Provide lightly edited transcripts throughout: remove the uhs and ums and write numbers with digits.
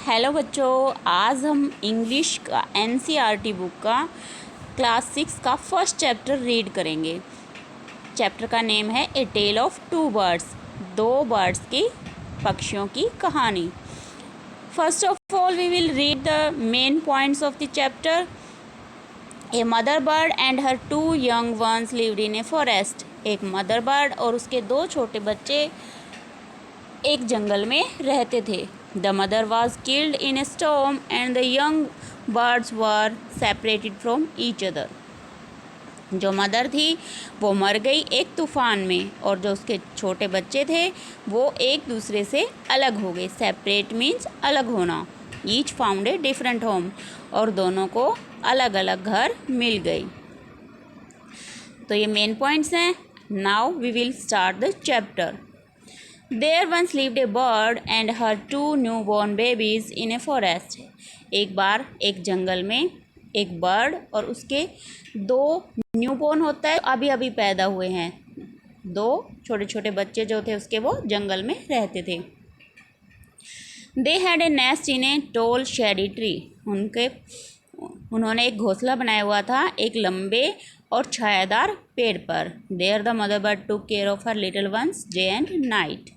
Hello बच्चों, आज हम इंग्लिश का एनसीईआरटी बुक का क्लास 6 का फर्स्ट चैप्टर रीड करेंगे। चैप्टर का नेम है a tale of two birds, दो बर्ड्स की पक्षियों की कहानी। First of all we will read the main points of the chapter. A mother bird and her two young ones lived in a forest. एक mother bird और उसके दो छोटे बच्चे एक जंगल में रहते थे। The mother was killed in A storm and the young birds were separated from each other. जो मदर थी वो मर गई एक तूफान में, और जो उसके छोटे बच्चे थे वो एक दूसरे से अलग हो गए। सेपरेट मीन्स अलग होना। Each found a different home, और दोनों को अलग अलग घर मिल गई। तो ये मेन पॉइंट्स हैं। Now we will start the chapter. There once lived a bird and her two newborn babies in a forest. एक बार एक जंगल में एक बर्ड और उसके दो न्यूबॉर्न होता है, अभी अभी पैदा हुए हैं, दो छोटे छोटे बच्चे जो थे उसके, वो जंगल में रहते थे। They had a nest in a tall shady tree. उन्होंने एक घोंसला बनाया हुआ था एक लंबे और छायादार पेड़ पर। There the mother bird took care of her little ones day and night.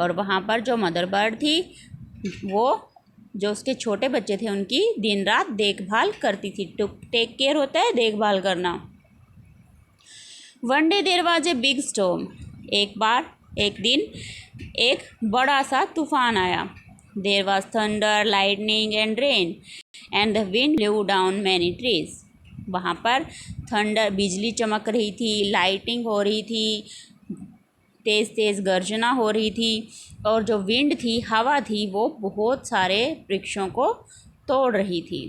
और वहाँ पर जो मदर बर्ड थी वो जो उसके छोटे बच्चे थे उनकी दिन रात देखभाल करती थी। टुक टेक केयर होता है देखभाल करना। One day there was a big storm. एक दिन एक बड़ा सा तूफान आया। There was thunder, lightning and rain and the wind blew down many trees. वहाँ पर थंडर, बिजली चमक रही थी, लाइटिंग हो रही थी, तेज़ तेज़ गर्जना हो रही थी, और जो विंड थी, हवा थी, वो बहुत सारे वृक्षों को तोड़ रही थी,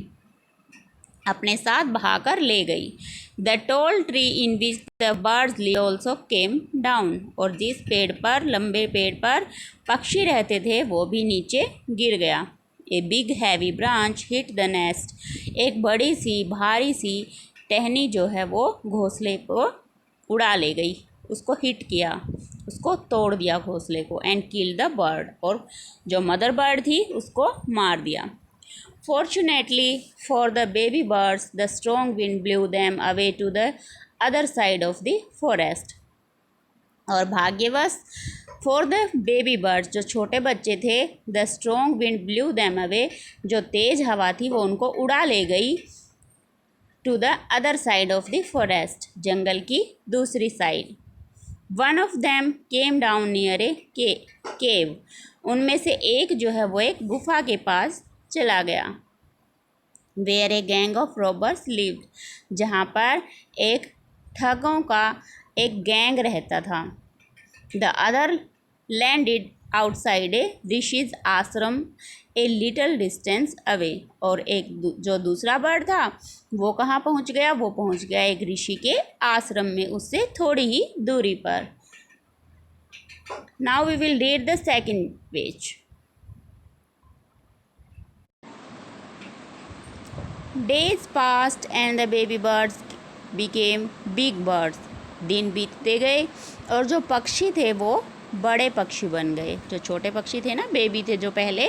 अपने साथ बहाकर ले गई। The tall tree in which the birds live also came down. और जिस पेड़ पर, लंबे पेड़ पर पक्षी रहते थे, वो भी नीचे गिर गया। A big heavy branch hit the nest. एक बड़ी सी भारी सी टहनी जो है वो घोंसले को उड़ा ले गई, उसको हिट किया, उसको तोड़ दिया घोंसले को। एंड किल द बर्ड, और जो मदर बर्ड थी उसको मार दिया। Fortunately for the baby birds the strong wind blew them away to the other side of the forest. और भाग्यवश फॉर द बेबी बर्ड्स, जो छोटे बच्चे थे, the strong wind blew them away, जो तेज़ हवा थी वो उनको उड़ा ले गई, to the other side of the forest, जंगल की दूसरी side. One of them came down near a cave. उनमें से एक जो है वो एक गुफा के पास चला गया। Where a gang of robbers lived, जहाँ पर एक ठगों का एक गैंग रहता था। The other landed outside a rishi's ashram a little distance away. और एक जो दूसरा बर्ड था वो कहाँ पहुँच गया? वो पहुँच गया एक ऋषि के आश्रम में, उससे थोड़ी ही दूरी पर। Now we will read the second page. Days passed and the baby birds became big birds. दिन बीतते गए और जो पक्षी थे वो बड़े पक्षी बन गए। जो छोटे पक्षी थे ना, बेबी थे जो पहले,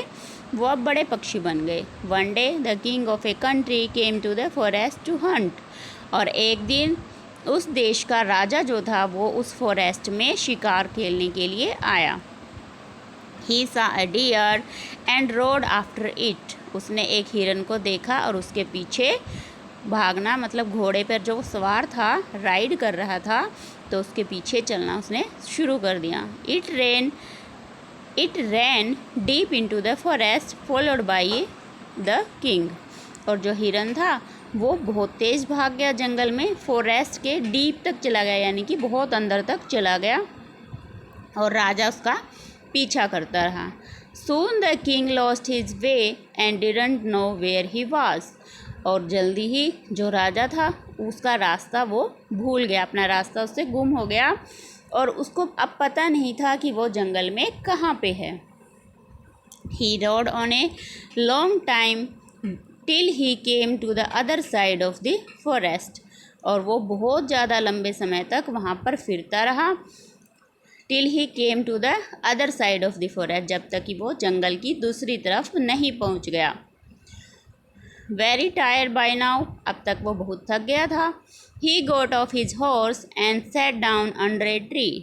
वो अब बड़े पक्षी बन गए। One day the king of a country came to the forest to hunt. और एक दिन उस देश का राजा जो था वो उस फॉरेस्ट में शिकार खेलने के लिए आया। He saw a deer and rode after it. उसने एक हिरन को देखा और उसके पीछे भागना, मतलब घोड़े पर जो सवार था, राइड कर रहा था, तो उसके पीछे चलना उसने शुरू कर दिया। It ran deep into the forest followed by the king. और जो हिरन था वो बहुत तेज़ भाग गया जंगल में, फॉरेस्ट के डीप तक चला गया, यानी कि बहुत अंदर तक चला गया, और राजा उसका पीछा करता रहा। Soon the king lost his way and didn't know where he was. और जल्दी ही जो राजा था उसका रास्ता वो भूल गया, अपना रास्ता उससे गुम हो गया, और उसको अब पता नहीं था कि वो जंगल में कहाँ पे है। He rode on a long time till he came to the other side of the forest. और वो बहुत ज़्यादा लंबे समय तक वहाँ पर फिरता रहा, till he came to the other side of the forest, जब तक कि वो जंगल की दूसरी तरफ नहीं पहुंच गया। Very tired by now, अब तक वो बहुत थक गया था। He got off his horse and sat down under a tree,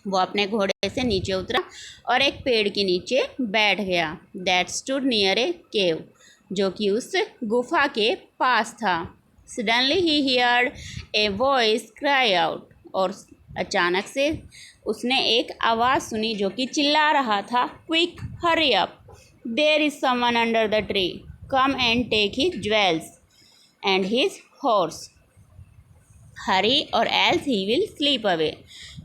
वो अपने घोड़े से नीचे उतरा और एक पेड़ के नीचे बैठ गया। That stood near a cave, जो कि उस गुफा के पास था। Suddenly he heard a voice cry out, और अचानक से उसने एक आवाज़ सुनी जो कि चिल्ला रहा था, Quick, hurry up, there is someone under the tree, come and take his jewels and his horse, hurry or else he will slip away।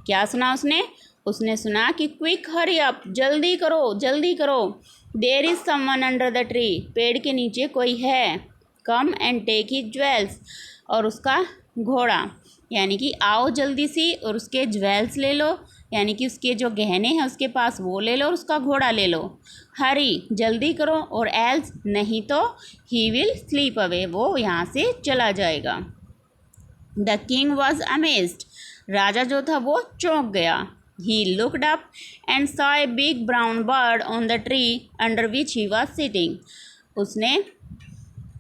क्या सुना उसने? उसने सुना कि क्विक हरी अप, जल्दी करो जल्दी करो, there is someone under the tree, पेड़ के नीचे कोई है, come and take his jewels, और उसका घोड़ा, यानी कि आओ जल्दी सी और उसके ज्वेल्स ले लो, यानी कि उसके जो गहने हैं उसके पास वो ले लो और उसका घोड़ा ले लो। हरी, जल्दी करो, और एल्स, नहीं तो, ही विल स्लीप अवे, वो यहाँ से चला जाएगा। द किंग वॉज अमेज्ड, राजा जो था वो चौंक गया। He looked up and saw a big brown bird on the tree under which he was sitting, उसने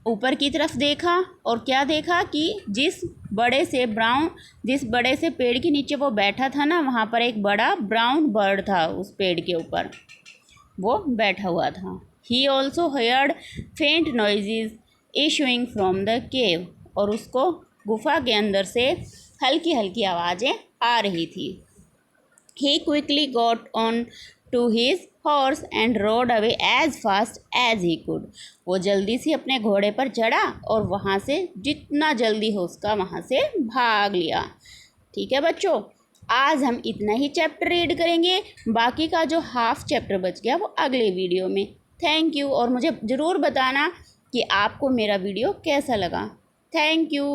ऊपर की तरफ देखा और क्या देखा कि जिस बड़े से पेड़ के नीचे वो बैठा था ना, वहाँ पर एक बड़ा ब्राउन बर्ड था, उस पेड़ के ऊपर वो बैठा हुआ था। ही ऑल्सो हर्ड फेंट noises issuing from the cave, और उसको गुफा के अंदर से हल्की हल्की आवाज़ें आ रही थी। He quickly got on to his horse and rode away as fast as he could, वो जल्दी से अपने घोड़े पर चढ़ा और वहाँ से जितना जल्दी हो उसका वहाँ से भाग लिया। ठीक है बच्चों, आज हम इतना ही चैप्टर रीड करेंगे, बाकी का जो हाफ चैप्टर बच गया वो अगले वीडियो में। थैंक यू, और मुझे ज़रूर बताना कि आपको मेरा वीडियो कैसा लगा। Thank you.